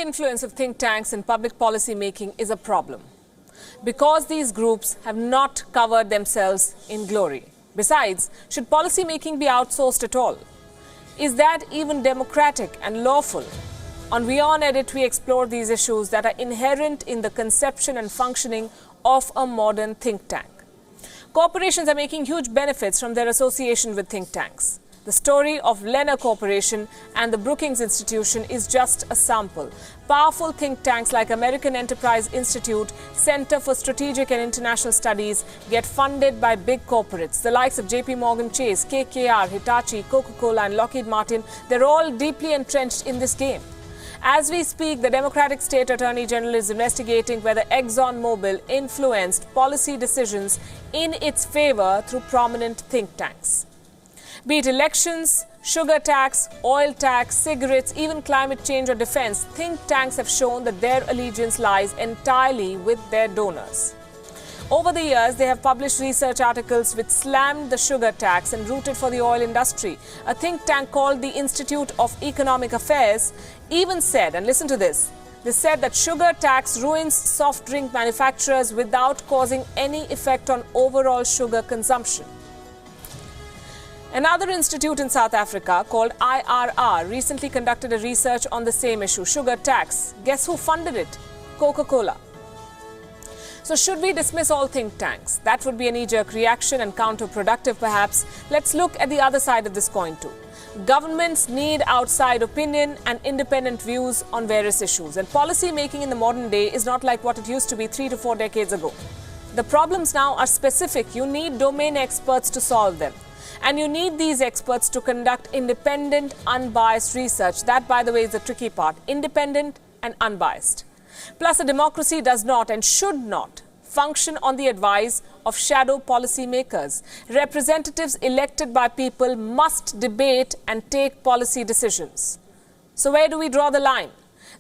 influence of think tanks in public policy making is a problem because these groups have not covered themselves in glory. Besides, should policy making be outsourced at all? Is that even democratic and lawful? On Wion Edit, we explore these issues that are inherent in the conception and functioning of a modern think tank. Corporations are making huge benefits from their association with think tanks. The story of Lenner Corporation and the Brookings Institution is just a sample. Powerful think tanks like American Enterprise Institute, Center for Strategic and International Studies get funded by big corporates. The likes of JP Morgan Chase, KKR, Hitachi, Coca-Cola and Lockheed Martin, they're all deeply entrenched in this game. As we speak, the Democratic State Attorney General is investigating whether ExxonMobil influenced policy decisions in its favor through prominent think tanks. Be it elections, sugar tax, oil tax, cigarettes, even climate change or defense, think tanks have shown that their allegiance lies entirely with their donors. Over the years, they have published research articles which slammed the sugar tax and rooted for the oil industry. A think tank called the Institute of Economic Affairs even said, and listen to this, they said that sugar tax ruins soft drink manufacturers without causing any effect on overall sugar consumption. Another institute in South Africa called IRR recently conducted a research on the same issue, sugar tax. Guess who funded it? Coca-Cola. So should we dismiss all think tanks? That would be a knee-jerk reaction and counterproductive perhaps. Let's look at the other side of this coin too. Governments need outside opinion and independent views on various issues. And policy making in the modern day is not like what it used to be 3 to 4 decades ago. The problems now are specific. You need domain experts to solve them. And you need these experts to conduct independent, unbiased research. That, by the way, is the tricky part. Independent and unbiased. Plus, a democracy does not and should not function on the advice of shadow policy makers. Representatives elected by people must debate and take policy decisions. So where do we draw the line?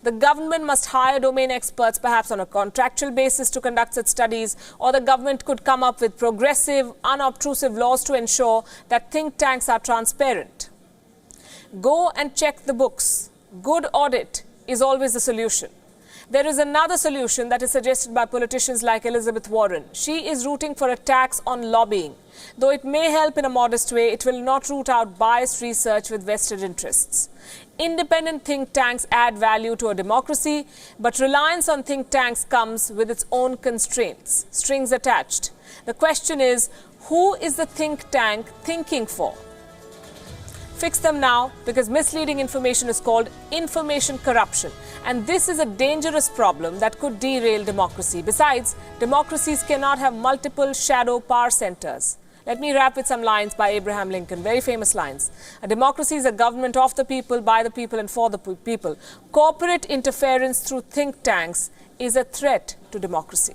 The government must hire domain experts, perhaps on a contractual basis, to conduct such studies, or the government could come up with progressive, unobtrusive laws to ensure that think tanks are transparent. Go and check the books. Good audit is always the solution. There is another solution that is suggested by politicians like Elizabeth Warren. She is rooting for a tax on lobbying. Though it may help in a modest way, it will not root out biased research with vested interests. Independent think tanks add value to a democracy, but reliance on think tanks comes with its own constraints, strings attached. The question is, who is the think tank thinking for? Fix them now, because misleading information is called information corruption. And this is a dangerous problem that could derail democracy. Besides, democracies cannot have multiple shadow power centers. Let me wrap with some lines by Abraham Lincoln, very famous lines. A democracy is a government of the people, by the people and for the people. Corporate interference through think tanks is a threat to democracy.